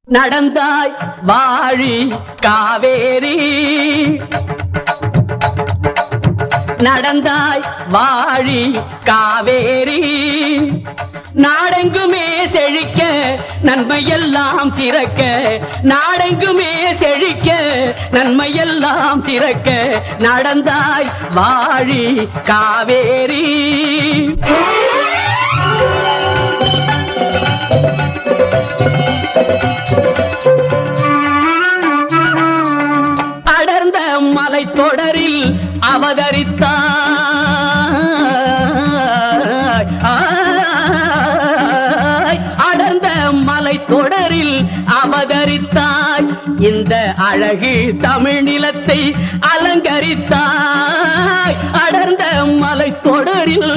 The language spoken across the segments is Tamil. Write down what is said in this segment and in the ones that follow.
நடந்தாய் வாழி காவேரி நடந்தாய் வாழி காவேரி நாடெங்குமே செழிக்க நன்மையெல்லாம் சிறக்க நாடெங்குமே செழிக்க நன்மையெல்லாம் சிறக்க நடந்தாய் வாழி காவேரி அடர்ந்த மலை தொடரில் அவதரித்தாய் அடர்ந்த மலை தொடரில் அவதரித்தாய் இந்த அழகு தமிழ் நிலத்தை அலங்கரித்தாய் அடர்ந்த மலை தொடரில்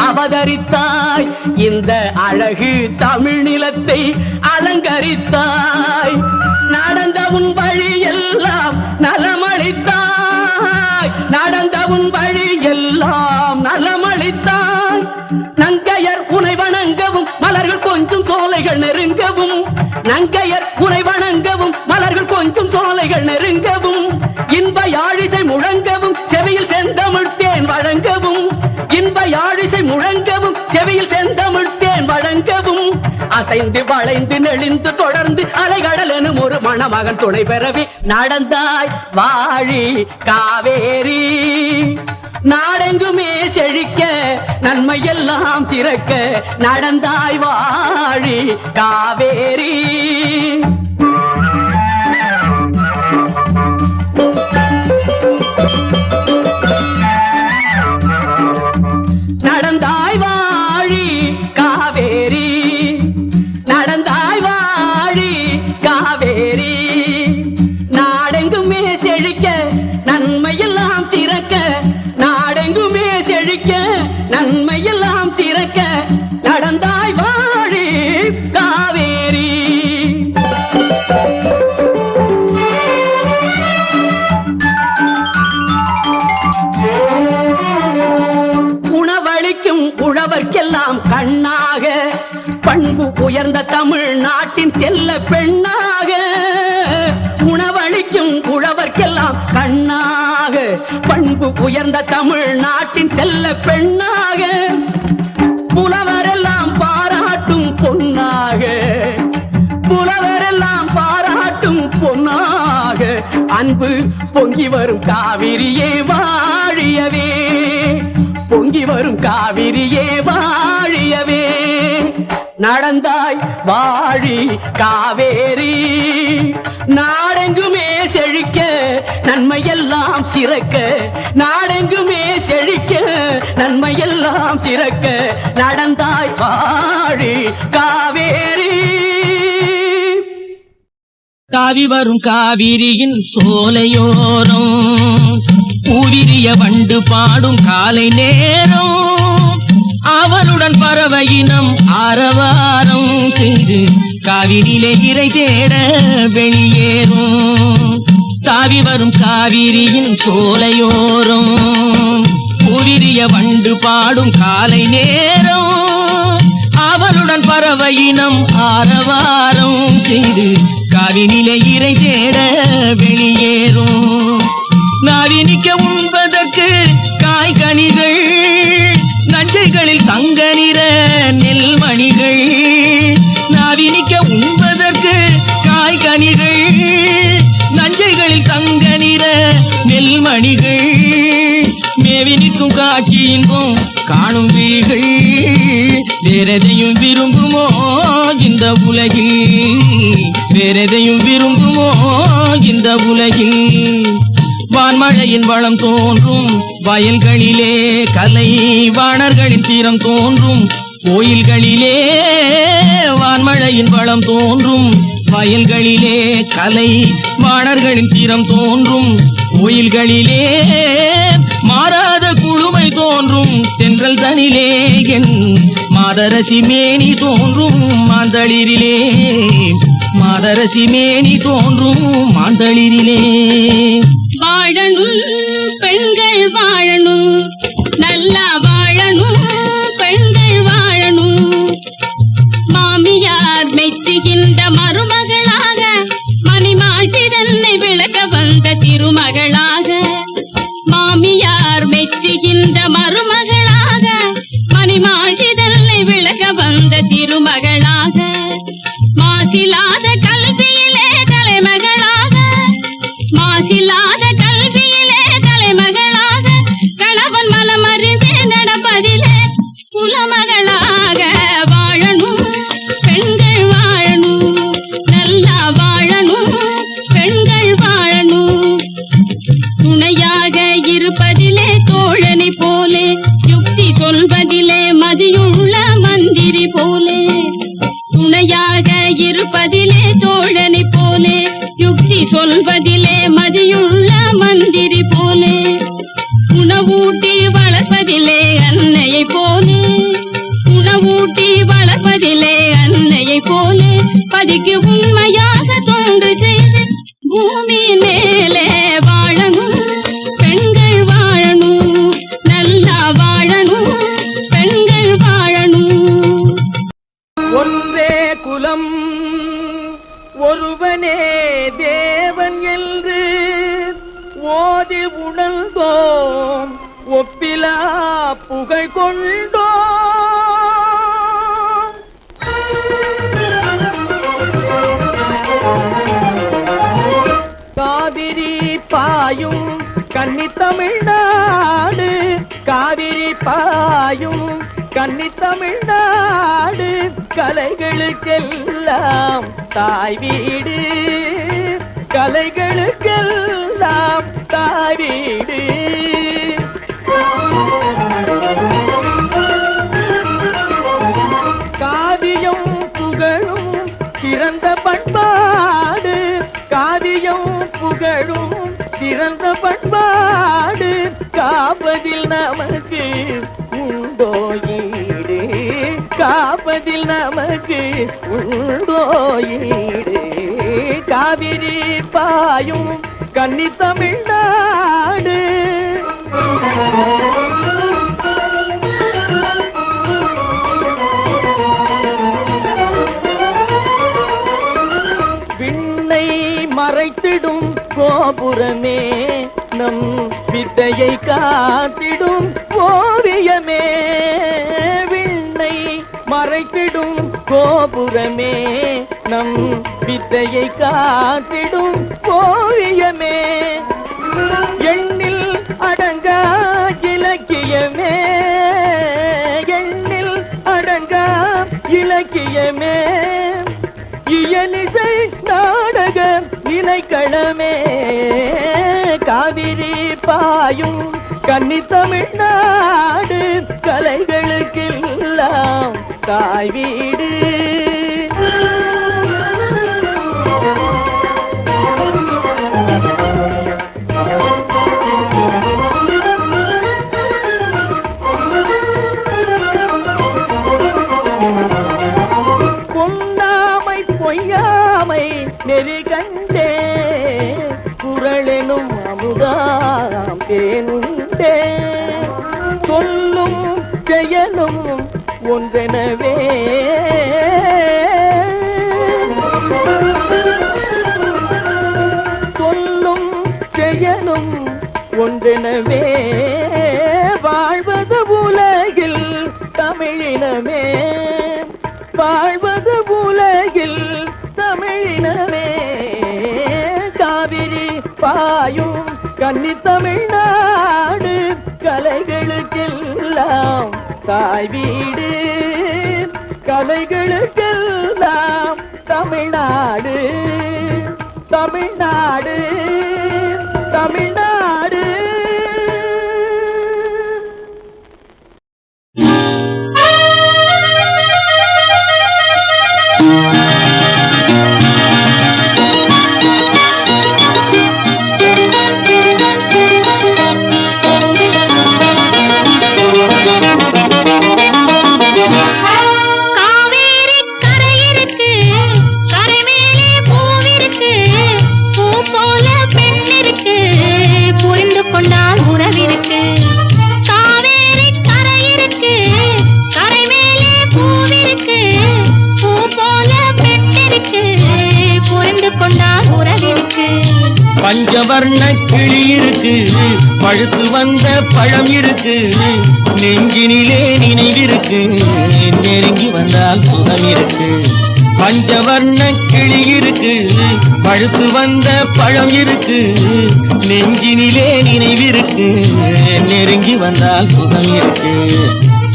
அவதரித்தாய் இந்த அழகு தமிழ் நிலத்தை அலங்கரித்தாய் நடந்த உன் வழி எல்லாம் நலமளித்தாய் நடந்த உன் வழி எல்லாம் நலமளித்தாய் நங்கையர் உனை வணங்கவும் மலர்கள் கொஞ்சம் சோலைகள் நெருங்கவும் நங்கையர் உனை வணங்கவும் மலர்கள் கொஞ்சம் சோலைகள் நெருங்கவும் இன்ப யாழிசை முழங்கவும் செவியில் செந்தமிழ் தேன் வழங்கவும் இன்ப யாழிசை முழங்கவும் செவியில் செந்தமிழ் தேன் வழங்கவும் அசைந்து வளைந்து நெளிந்து தொடர்ந்து அலைகடல் எனும் ஒரு மணமகன் துணை பெறவே நடந்தாய் வாழி காவேரி நாடெங்குமே செழிக்க நன்மையெல்லாம் சிறக்க நடந்தாய் வாழி காவேரி நடந்தாய் வாழி காவேரி நடந்தாய் வாழி காவேரி நாடெங்குமே செழிக்க நன்மையெல்லாம் சிறக்க நாடெங்குமே செழிக்க நன்மையெல்லாம் சிறக்க நடந்தாய் வாழி காவேரி உணவளிக்கும் உழவர்க்கெல்லாம் கண்ணாக பண்பு உயர்ந்த தமிழ்நாட்டின் செல்ல பெண்ணாக உணவளிக்கும் உழவர்க்கெல்லாம் கண்ணாக பண்பு உயர்ந்த தமிழ்நாட்டின் செல்ல பெண்ணாக புலவரெல்லாம் பாராட்டும் பொன்னாக புலவரெல்லாம் பாராட்டும் பொன்னாக அன்பு பொங்கி வரும் காவிரியே வாழியவே பொங்கி வரும் காவிரியே வாழியவே நடந்தாய் வாழி காவேரி நாடெங்குமே செழிக்க நன்மையெல்லாம் சிறக்க நாடெங்குமே செழிக்க நன்மையெல்லாம் சிறக்க நடந்தாய் வாழி காவேரி தாவி வரும் காவிரியின் சோலையோரம் பூவிரிய வண்டு பாடும் காலை நேரம் அவருடன் பறவையினம் ஆரவாரம் செய்து காவிரியிலே இறை தேட வெளியேறும் தாவி வரும் காவிரியின் சோலையோரம் பூவிரிய வண்டு பாடும் காலை நேரம் அவருடன் பறவையினம் ஆரவாரம் செய்து காவிரியிலே இறை தேட வெளியேறும் நாவினிக்க உண்பதற்கு காய்கனிகள் நஞ்சைகளில் தங்க நிற நெல்மணிகள் நாவினிக்க உண்பதற்கு காய்கனிகள் நஞ்சைகளில் தங்க நிற நெல்மணிகள் மேவி நிற்கும் காட்சி இன்பம் காணும் வீகள் வேறெதையும் விரும்புமோ இந்த உலகில் வேறெதையும் விரும்புமோ இந்த உலகில் வான்மழையின் வளம் தோன்றும் வயல்களிலே கலை வாணர்களின் தீரம் தோன்றும் கோயில்களிலே வான்மழையின் வளம் தோன்றும் வயல்களிலே கலை வாணர்களின் தீரம் தோன்றும் கோயில்களிலே மாறாத குழுமை தோன்றும் தென்றல் தனிலே என் மாதரசி மேனி தோன்றும் மாந்தளிரிலே மாதரசி மேனி தோன்றும் மாந்தளிரிலே வாழணும் பெண்கள் வாழணும் நல்லா வாழணும் பெண்கள் வாழணும் மாமியார் மெச்சுகின்ற மருமகளாக மனதிலே அன்னையை போலே பதிக்கு உண்மையாக தொண்டு செய்து பூமி மேலே வாழணும் பெண்கள் வாழணும் நல்லா வாழணும் பெண்கள் வாழணும். ஒன்றே குலம் ஒருவனே தேவன் என்று ஓதி உணர்ந்தோம் ஒப்பிலா புகழ் கொண்டோம். காவிரி பாயும் கன்னி தமிழ்நாடு காவிரி பாயும் கன்னி தமிழ்நாடு கலைகளுக்கெல்லாம் தாய் வீடு கலைகளுக்கெல்லாம் தாய் வீடு. காவியம் புகழும் சிறந்த பண்பாடு காவியம் புகழும் சிறந்த பண்பாடு காப்பதில் நமக்கு உண்டோ ஈடு காப்பதில் நமக்கு உண்டோ ஈடு. காவிரி பாயும் கன்னி தமிழ்நாடு விண்ணை மறைத்திடும் கோபுரமே நம் வித்தையை காத்திடும் ஓவியமே. விண்ணை மறைத்திடும் கோபுரமே நம் வித்தையை காத்திடும் ஓவியமே. எண்ணில் அடங்கா இலக்கியமே எண்ணில் அடங்கா இலக்கியமே. இயலிசை நாடக நிலைக்களமே காவிரி பாயும் கன்னி தமிழ்நாடு கலைகளுக்கெல்லாம் தாய் வீடு. பொன்னாமை பொய்யாமை நெறி கண்டே குரலெனும் அமுதாம் தேனுண்டே. சொல்லும் செயலும் ஒன்றெனவே சொல்லும் செயலும் ஒன்றெனவே வாழ்வது உலகில் தமிழினமே வாழ்வது உலகில் தமிழினமே. காவிரி பாயும் கன்னி தமிழ்நாடு கலைகளுக்கெல்லாம் தாய் வீடு கலைகளுக்கெல்லாம் தமிழ்நாடு தமிழ்நாடு தமிழ்நாடு. பஞ்சவர்ண கிளி இருக்கு பழுத்து வந்த பழம் இருக்கு நெஞ்சினிலே நினைவிருக்கு நெருங்கி வந்தால் சுகம் இருக்கு. பஞ்சவர்ண கிளி இருக்கு பழுத்து வந்த பழம் இருக்கு நெஞ்சினிலே நினைவிருக்கு நெருங்கி வந்தால் சுகம் இருக்கு.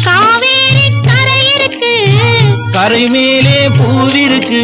காவேரி கரை இருக்கு கரை மேலே பூவிருக்கு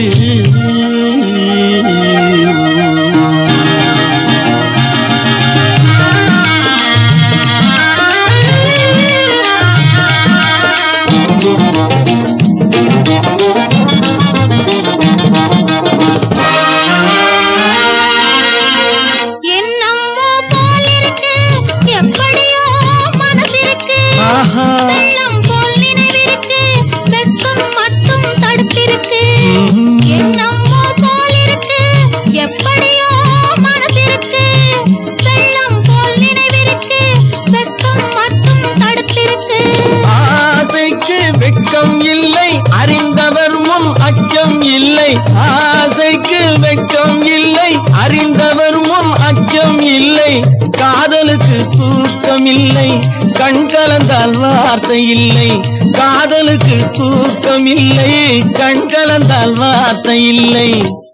காதல் வெட்கம் இல்லை, அறிந்தவர் முன் அச்சம் இல்லை. காதலுக்கு தூக்கம் இல்லை, கண் கலந்தால் வார்த்தை இல்லை. காதலுக்கு தூக்கம் இல்லை, கண் கலந்தால் வார்த்தை இல்லை.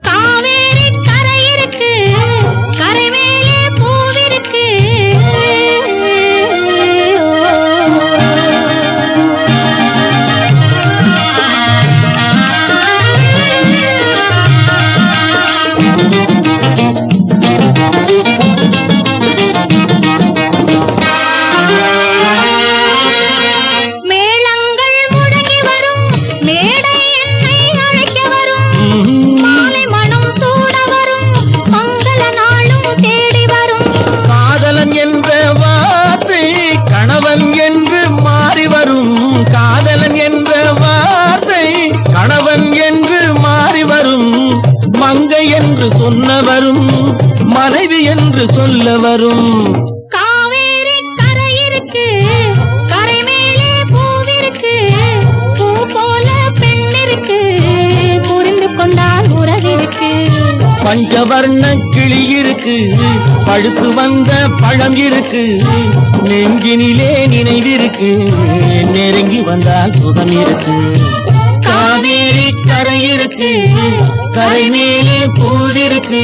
காவேரி கரை இருக்கு, கரை மேலே பூவிருக்கு. மேளங்கள் முழங்கி வரும், மேடை என்னை அழைக்க வரும். மாலை மனம் சூட வரும், மங்கள நாளும் தேடி வரும். காதலன் என்ற வார்த்தை கணவன் என்று மாறி வரும். காதலன் என்ற வார்த்தை கணவன் என்று மாறி வரும். மங்கை என்று சொன்னவரும் மனைவி என்று சொல்ல வரும். காவேரி கரை இருக்கு, கரை மேலே பூவிருக்கு. பூ போல பெண் இருக்கு, புரிந்து கொண்டால் உறவிருக்கு. பஞ்சவர்ண கிளி இருக்கு, பழுத்து வந்த பழம் இருக்கு. நெஞ்சினிலே நினைவிருக்கு, நெருங்கி வந்தால் சுகம் இருக்கு. காவேரி கரை இருக்கு, கரை மேலே பூவிருக்கு.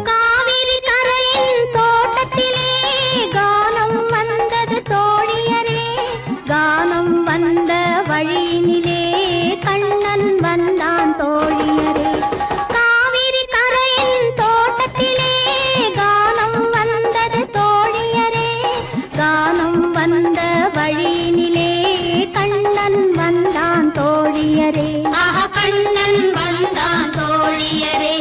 காவிரி கரையின் தோட்டத்திலே கானம் வந்தது தோழியரே. கானம் வந்த வழியினிலே கண்ணன் வந்தான் தோழியரே. காவிரி கரையின் தோட்டத்திலே கானம் வந்தது தோழியரே. கானம் வந்த வழியினிலே கண்ணன் வந்தான் தோழியரே. கண்ணன் வந்தான் தோழியரே.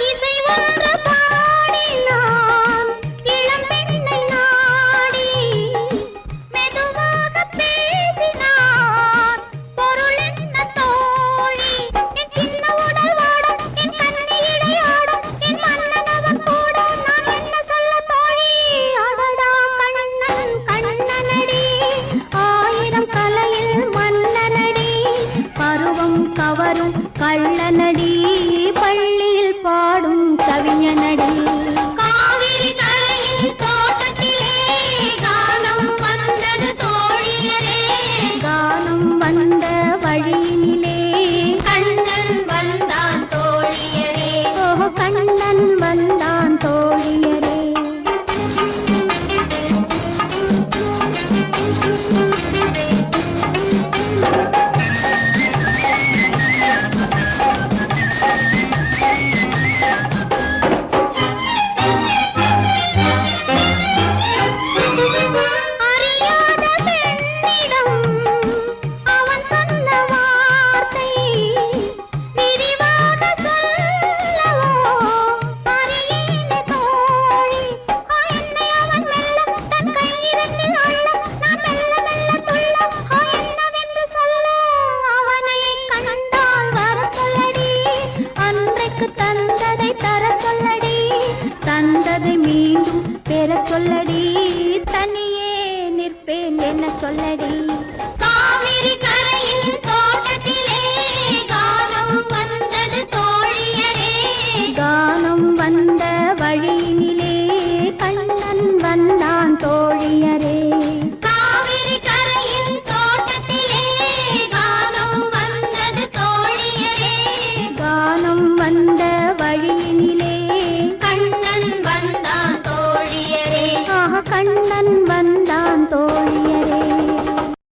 இசை ஒன்று பாடினான் இளம் பெண்ணை நாடி. மெதுவாக பேசினான் பொருள் என்ன தோழி. என் சின்ன உடல் வாடும், என் கண்ணியிடை ஆடும், என் மன்னனவன் கூட நான் என்ன சொல்ல தோழி. அடடா கண்ணன் கண்ணனடி, ஆயிரம் கலையில் மன்னனடி. பருவம் கவரும் கள்ளனடி, பள்ளியில் பாடும் கவிஞனடி. காவிரி கரையின் தோட்டத்திலே கானம் வந்தது தோழியரே. கானம் வந்த வழியினிலே கண்ணன் வந்தான் தோழியரே. ஓஹோ கண்ணன் வந்தான் தோழியரே. அறியாத பெண்ணிடம் அவன் சொன்ன வார்த்தை விரிவாக சொல்லவோ அறியேனே தோழி. என்னை அவன் மெல்ல தன் கையிரண்டில் அள்ள, நான் மெல்ல மெல்ல துள்ள என்னவென்று சொல்ல. அவனை கண்டால் வர சொல்லடி, அன்றைக்கு தந்ததை தர சொல்லடி. தந்ததை மீண்டும் பெற சொல்லடி, தனியே நிற்பேன் என்ன சொல்லடி. காவிரி கரையின் தோட்டத்திலே கானம் வந்தது தோழியரே. கானம் வந்த வழியினிலே கண்ணன் வந்தான் தோழியரே. காவிரி கரையின் தோட்டத்திலே கானம் வந்தது தோழியரே. கானம் வந்த வழியினிலே கண்ணன் வந்தான் தோழியரே. கண்ணன் வந்தான்